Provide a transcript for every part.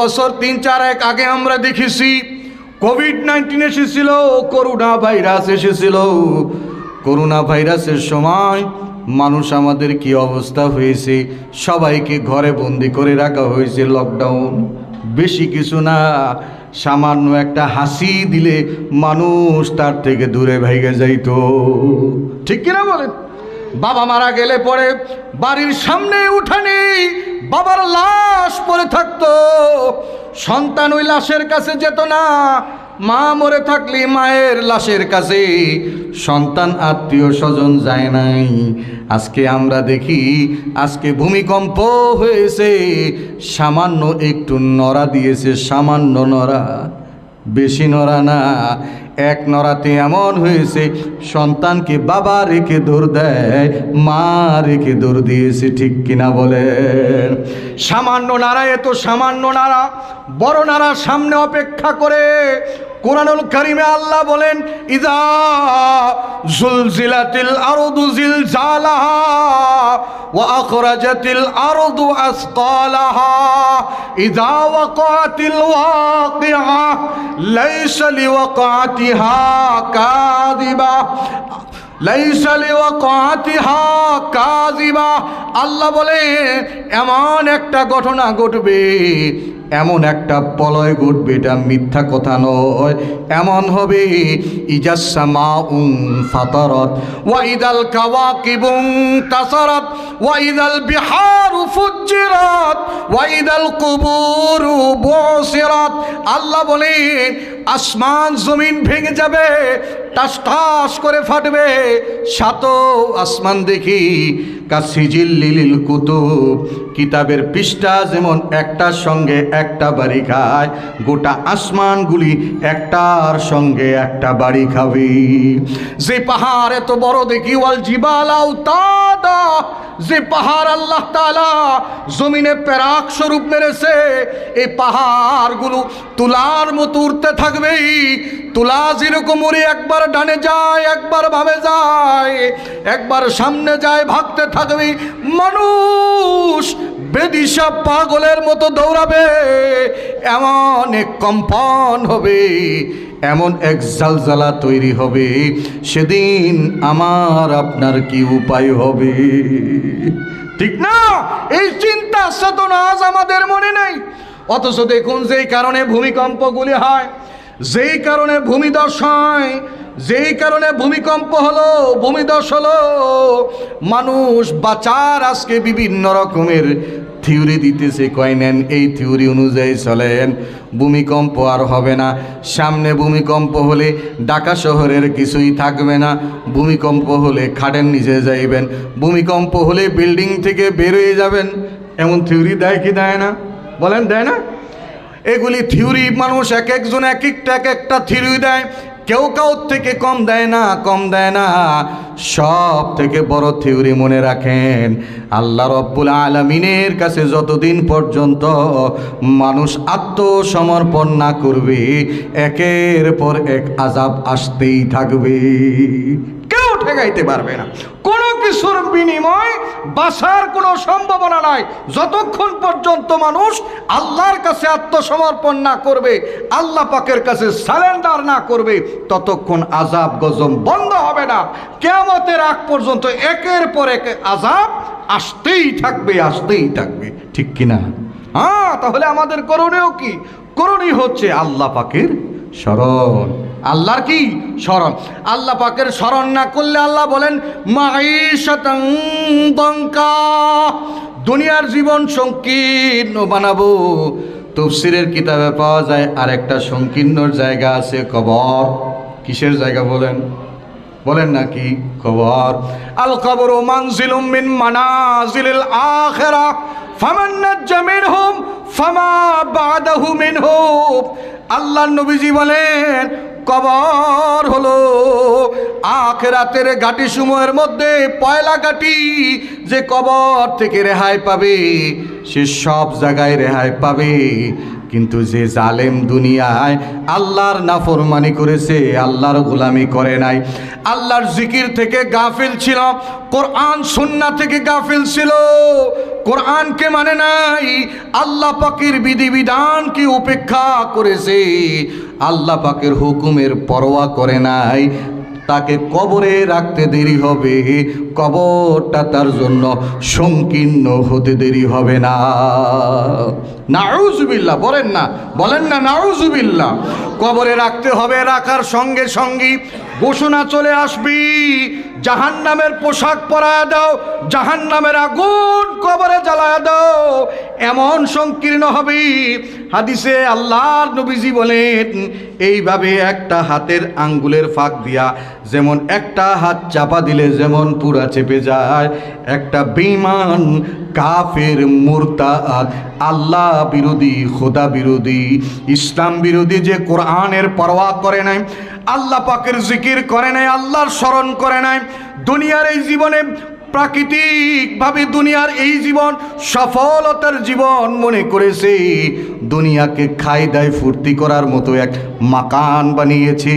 বছর 3-4 আগে আমরা দেখেছি কোভিড-19 এসেছিল, করোনা ভাইরাস এসেছিল। করোনা ভাইরাসের সময় মানুষ আমাদের কি অবস্থা হয়েছে, সবাইকে ঘরে বন্দি করে রাখা হয়েছে, লকডাউন। বেশি কিছু না, সামান্য একটা হাসি দিলে মানুষ তার থেকে দূরে ভাইগে যাইতো, ঠিক কিনা বলেন? বাবা মারা গেলে পরে বাড়ির সামনে উঠানে বাবার লাশ পড়ে থাকতো, সন্তান ওই লাশের কাছে যেত না। মা মরে থাকলে মায়ের লাশের কাছে সন্তান আত্মীয় স্বজন যায় নাই। আজকে আমরা দেখি, আজকে ভূমিকম্প হয়েছে, সামান্য একটু নড়া দিয়েছে, সামান্য নড়া, বেশি নড়া না। এক নড়াতে এমন হয়েছে সন্তানকে বাবা রেখে দৌড় দেয়, মা রেখে দৌড় দিয়েছে, ঠিক কিনা বলেন? সামান্য নাড়া, এত সামান্য নাড়া, বড় নাড়া সামনে অপেক্ষা করে। কোরআনুল কারীমে আল্লাহ বলেন, ইযা যুলজিলাতিল আরদু জিলজালাহা ওয়া আখরাজাতিল আরদু আসকালাহা ইযা ওয়াকাতিল ওয়াকিআ লাইসা লিওয়াকাতিহা কাযিবা লাইসা লিওয়াকাতিহা কাযিবা। আল্লাহ বলে এমন একটা ঘটনা ঘটবে, এমন একটা প্রলয় ঘটবে, এটা মিথ্যা কথা নয়। এমন হবে, ইজাস সামাউন ফাতারাত ওয়া ইদাল কাওয়াকিবুন তাসারাত ওয়া ইদাল বিহারু ফুজ্জিরাত ওয়া ইদাল কুবুরু বুসিরাত। আল্লাহ বলেন আসমান জমিন ভেঙে যাবে, টাস টাস করে ফাটবে। সাতও আসমান দেখি কাসিজিল লিলিল কুতুব, কিতাবের পৃষ্ঠা যেমন একটার সঙ্গে একটা বাড়ি খায়, গোটা আসমানগুলি একটার সঙ্গে একটা বাড়ি খাবে। যে পাহাড় এত বড় দেখি, ওয়াল জিবাল আওতাদা, যে পাহাড় আল্লাহ তাআলা জমিনে পেরাক স্বরূপ মেরেছে, এই পাহাড়গুলো তুলার মতো উঠতে থাকবে। তুলা যেরকম উড়ে একবার ডানে যায়, একবার বামে যায়, একবার সামনে যায়, ভাগতে থাকবে। মানুষ বেদিশা পাগলের মতো দৌড়াবে, এমন এক কম্পন হবে, এমন এক জালজালা তৈরি হবে, সেদিন আমার আপনার কি উপায় হবে? ঠিক না? এই চিন্তা চেতনা আজ আমাদের মনে নেই। অথচ দেখুন, যেই কারণে ভূমিকম্পগুলি হয়, যেই কারণে ভূমিধস হয়, যেই কারণে ভূমিকম্প হলো, ভূমিধস হলো, মানুষ বাঁচার আজকে বিভিন্ন রকমের থিওরি দিতেছে। কয় নেন, এই থিওরি অনুযায়ী চলেন, ভূমিকম্প আর হবে না। সামনে ভূমিকম্প হলে ঢাকা শহরের কিছুই থাকবে না। ভূমিকম্প হলে খাটের নিচে যাইবেন, ভূমিকম্প হলে বিল্ডিং থেকে বের হয়ে যাবেন। এমন থিওরি দেয় কি দেয় না? বলেন, দেয় না? এগুলি থিওরি মানুষ এক একজন এক একটা থিওরি দেয়, কেউ কাউর থেকে কম দেয় না, কম দেয় না। সব থেকে বড় থিওরি মনে রাখেন, আল্লাহ রব্বুল আলামিনের কাছে যতদিন পর্যন্ত মানুষ আত্মসমর্পণ না করবে, একের পর এক আযাব আসতেই থাকবে, কেউ ঠেকাইতে পারবে না। কোনো কিছুর বিনিময় বাঁচার কোনো সম্ভাবনা নাই। যতক্ষণ পর্যন্ত মানুষ আল্লাহর কাছে আত্মসমর্পণ না করবে, আল্লাহ পাকের কাছে সারেন্ডার না করবে, ততক্ষণ আযাব গজব বন্ধ হবে না। কিয়ামতের আগ পর্যন্ত একের পর এক আযাব আসতেই থাকবে, আসতেই থাকবে, ঠিক কিনা? হ্যাঁ, তাহলে আমাদের করণীয় কি? করণীয় হচ্ছে আল্লাহ পাকের স্মরণ। আল্লাহর কি স্মরণ? আল্লাহ পাকের স্মরণ না করলে আল্লাহ বলেন মাঈশাতান দানকা, দুনিয়ার জীবন সংকীর্ণ বানাবো। তাফসীরের কিতাবে পাওয়া যায় আরেকটা সংকীর্ণ জায়গা আছে, কবর। কিসের জায়গা বলেন? বলেন নাকি? কবর। আল কবরু মানজিলুম মিন মানাজিলিল আখিরাহ ফামান নাজ্জা মিনহুম ফামা বাদাহু মিনহুম। আল্লাহ নবীজি বলেন, কবর হলো আখিরাতের ঘাটি সমূহের মধ্যে পয়লা ঘাটি। যে কবর থেকে রেহাই পাবে সে সব জায়গায় রেহাই পাবে। কিন্তু যে জালেম দুনিয়ায় আল্লাহর নাফরমানি করেছে, আল্লাহর গোলামি করে নাই, আল্লাহর জিকির থেকে গাফিল ছিল, কোরআন সুন্নাহ থেকে গাফিল ছিল, কোরআনকে মানে নাই, আল্লাহ পাকের বিধিবিধানকে উপেক্ষা করেছে, আল্লাহ পাকের হুকুমের পরোয়া করে নাই, তাকে কবরে রাখতে দেরি হবে, কবরটা তার জন্য সংকীর্ণ হতে দেরি হবে না। নাউজুবিল্লাহ বলেন না নাউজুবিল্লাহ। কবরে রাখতে হবে, রাখার সঙ্গে সঙ্গে ঘোষণা চলে আসবি, জাহান্নামের পোশাক পরায় দাও, জাহান্নামের আগুন কবরে জ্বালায় দাও, এমন সংকীর্ণ হবে। হাদিসে আল্লাহর নবীজি বলেন, এইভাবে একটা হাতের আঙ্গুলের ফাঁক দিয়া যেমন একটা হাত চাপা দিলে যেমন পুরা চেপে যায়, একটা বেঈমান কাফের মুরতাদ আল্লাহ বিরোধী, খোদা বিরোধী, ইসলাম বিরোধী, যে কোরআনের পরোয়া করে নাই, আল্লাহ পাকের জিকির করে নাই, আল্লাহর স্মরণ করে নাই, দুনিয়ার এই জীবনে প্রাকৃতিকভাবে দুনিয়ার এই জীবন সফলতার জীবন মনে করেছে, দুনিয়াকে খাই দায় ফুর্তি করার মতো এক মাকান বানিয়েছে,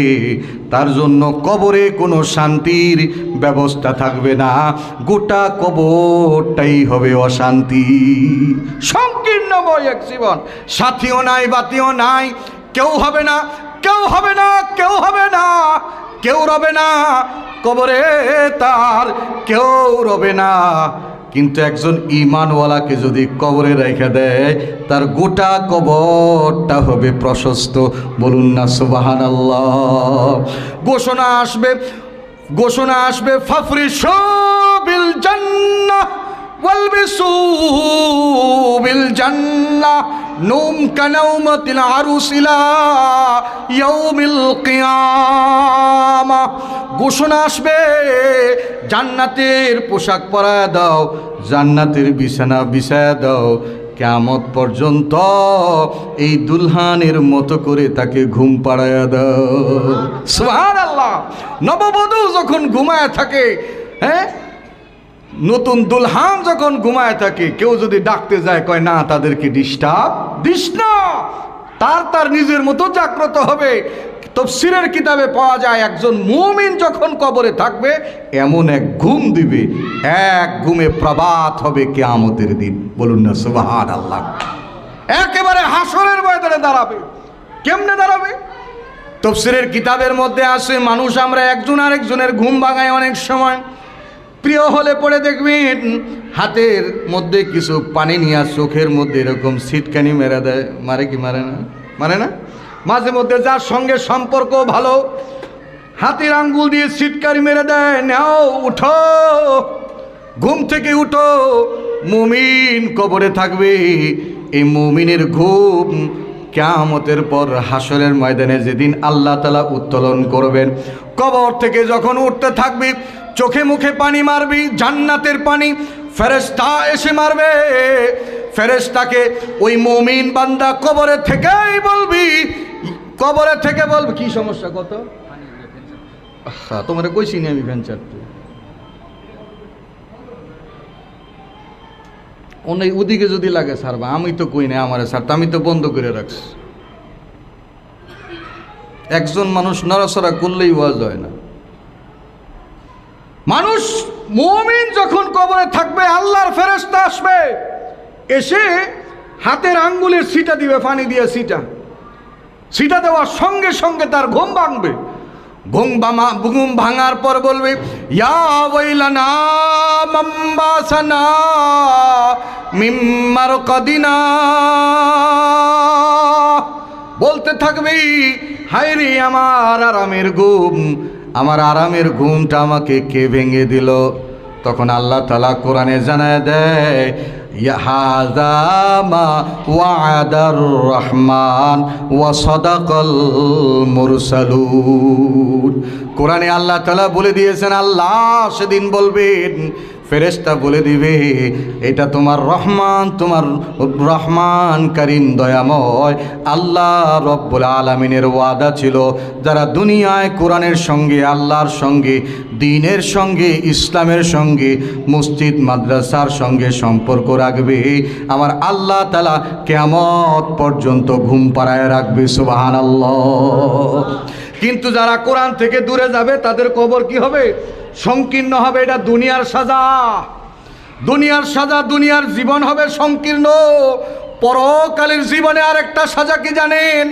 তার জন্য কবরে কোনো শান্তির ব্যবস্থা থাকবে না, গোটা কবরটাই হবে অশান্তি, সংকীর্ণময় এক জীবন, সাথীও নাই, বাতিও নাই, কেউ হবে না, কেউ হবে না, কেউ হবে না, কেউ রবে না কবরে, তার কেউ রবে না। কিন্তু একজন ঈমানওয়ালাকে যদি কবরে রেখে দেয়, তার গোটা কবরটা হবে প্রশস্ত। বলুন না সুবহানাল্লাহ। ঘোষণা আসবে ফাফরিশু বিল জান্নাহ ওয়ালবিসু বিল জান্নাহ নুম কানাউমাতিল আরুস ইলা ইয়াউমিল কিয়ামা। ঘোষণা আসবে, জান্নাতের পোশাক পরায় দাও, জান্নাতের বিছানা বিছায়া দাও, কিয়ামত পর্যন্ত এই দুলহানের মতো করে তাকে ঘুম পাড়ায়া দাও। সুবহানাল্লাহ। নববধূ যখন ঘুমায় থাকে, হ্যাঁ, নতুন দুলহান যখন ঘুমায় থাকে, কেউ যদি ডাকতে যায়, কয় না, তাদেরকে ডিস্টার্ব দিস না, তার নিজের মতো জাগ্রত হবে। তাফসীরের কিতাবে পাওয়া যায়, একজন মুমিন যখন কবরে থাকবে, এমন এক ঘুম দিবে, এক ঘুমে প্রভাত হবে কিয়ামতের দিন। বলুন না সুবহানাল্লাহ। একেবারে হাসরের ময়দানে দাঁড়াবে। কেমনে দাঁড়াবে? তাফসীরের কিতাবের মধ্যে আছে, মানুষ আমরা একজন আরেকজনের ঘুম ভাঙায় অনেক সময়। প্রিয় হলে পড়ে দেখবেন, হাতের মধ্যে কিছু পানি নিয়ে চোখের মধ্যে এরকম ছিটকানি মেরে দেয়। মারে কি মারে না? মারে না? মাঝে মধ্যে যার সঙ্গে সম্পর্ক ভালো, হাতের আঙ্গুল দিয়ে ছিটকানি মেরে দেয়, নাও উঠো, ঘুম থেকে উঠো, মুমিন কবরে থাকবে। এই মুমিনের ঘুম কিয়ামতের পর হাসরের ময়দানে যেদিন আল্লাহ তাআলা উত্তোলন করবেন, কবর থেকে যখন উঠতে থাকবি, চোখে মুখে পানি মারবি, জান্নাতের পানি, ফেরেশতা এসে মারবে। ফেরেশতাকে ওই মুমিন বান্দা কবরে থেকেই বলবি, কবরে থেকে বলবি, কি সমস্যা কত? তোমার কইছি নি আমি ভ্যান চারটে অনেক ওদিকে যদি লাগে সারবা, আমি তো কই না আমারে সারতে, আমি তো বন্ধ করে রাখছি। একজন মানুষ নড়াচড়া করলেই ওয়াজ হয় না। মানুষ মুমিন যখন কবরে থাকবে, আল্লাহর ফেরেশতা আসবে, এসে হাতের আঙ্গুলের ছিটা দিবে, পানি দিয়ে ছিটা দেওয়ার সঙ্গে সঙ্গে তার ঘুম ভাঙবে। ঘুম ভাঙার পর বলবে, ইয়া ওয়াইলানা মাম্বাসানা মিম্মার কদিনা, বলতে থাকবে, হায় রে আমার আরামের ঘুম, আমার আরামের ঘুমটা আমাকে কে ভেঙে দিল? তখন আল্লাহ তাআলা কোরআনে জানায় দেয়, হাযা মা ওয়া'দার রহমান ওয়া সাদাকাল মুরসালুন। কোরআনে আল্লাহ তাআলা বলে দিয়েছেন, আল্লাহ সেদিন বলবেন, ফেরেশতা বলে দিবে এটা তোমার রহমান, তোমার রহমান করিম দয়াময় আল্লাহ রব্বুল আলামিনের ওয়াদা ছিল, যারা দুনিয়ায় কোরআনের সঙ্গে, আল্লাহর সঙ্গে, দ্বীনের সঙ্গে, ইসলামের সঙ্গে, মসজিদ মাদ্রাসার সঙ্গে সম্পর্ক রাখবে, আমার আল্লাহ তাআলা কিয়ামত পর্যন্ত ঘুম পাড়ায় রাখবে। সুবহানাল্লাহ। কিন্তু যারা কোরআন থেকে দূরে যাবে তাদের কবর কি হবে? সংকীর্ণ হবে। এটা দুনিয়ার সাজা, দুনিয়ার সাজা, দুনিয়ার জীবন হবে সংকীর্ণ। পরকালের জীবনে আরেকটা সাজা কি জানেন?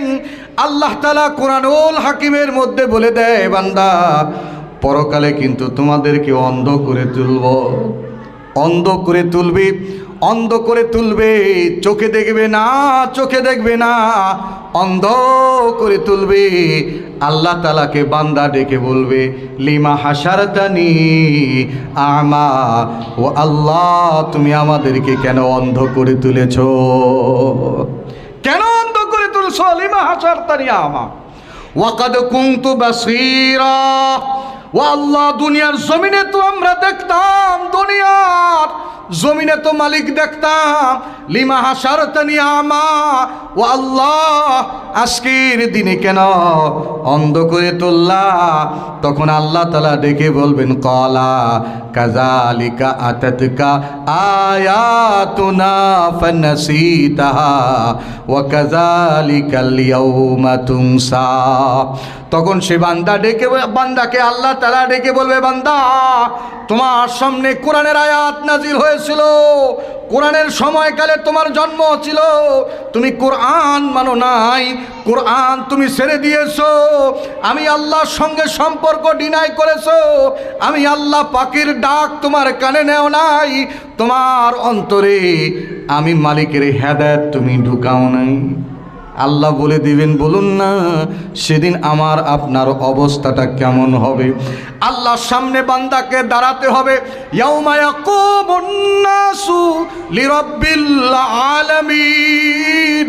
আল্লাহ তাআলা কোরআনুল হাকিমের মধ্যে বলে দেয়, বান্দা পরকালে কিন্তু তোমাদেরকে অন্ধ করে তুলব, অন্ধ করে তুলবে, অন্ধ করে তুলবে, চোখে দেখবে না, চোখে দেখবে না, অন্ধ করে তুলবে। আল্লাহ তাআলাকে বান্দা ডেকে বলবে, লিমা হাসারতানি আমা, ও আল্লাহ তুমি আমাদেরকে কেন অন্ধ করে তুলেছো? কেন অন্ধ করে তুলছো? লিমা হাসারতানি আমা ওয়াকাদ কুনতু বাসীরা। ও আল্লাহ, দুনিয়ার জমিনে তো আমরা দেখতাম, দুনিয়ার জমিনে তো মালিক দেখতাম। লিমা হাসারতানি আমা, ও আল্লাহ আজকের দিনে কেন অন্ধ করে তুললা? তখন আল্লাহ তাআলা ডেকে বলবেন, ক্বালা কাযালিকা আতাতকা আয়াতুনা ফানাসিতাহা ওয়া কাযালিকাল ইয়াউমা তুনসা। তখন সে বান্দাকে আল্লাহ তাআলা ডেকে বলবে, বান্দা তোমার সামনে কোরআনের আয়াত নাজিল হয়েছিল, কোরআনের সময়কালে তোমার জন্ম ছিল, তুমি কোরআন মানো নাই, কোরআন তুমি ছেড়ে দিয়েছো, আমি আল্লাহর সঙ্গে সম্পর্ক ডিনাই করেছো, আমি আল্লাহ পাকের ডাক তোমার কানে নেও নাই, তোমার অন্তরে আমি মালিকের হেদায়েত তুমি ঢুকাও নাই। আল্লাহ বলে দিবেন, বলুন না সেদিন আমার আপনার অবস্থাটা কেমন হবে? আল্লাহর সামনে বান্দাকে দাঁড়াতে হবে। ইয়াউমা ইয়াকুমুন নাসু লিরাব্বিল আলামিন।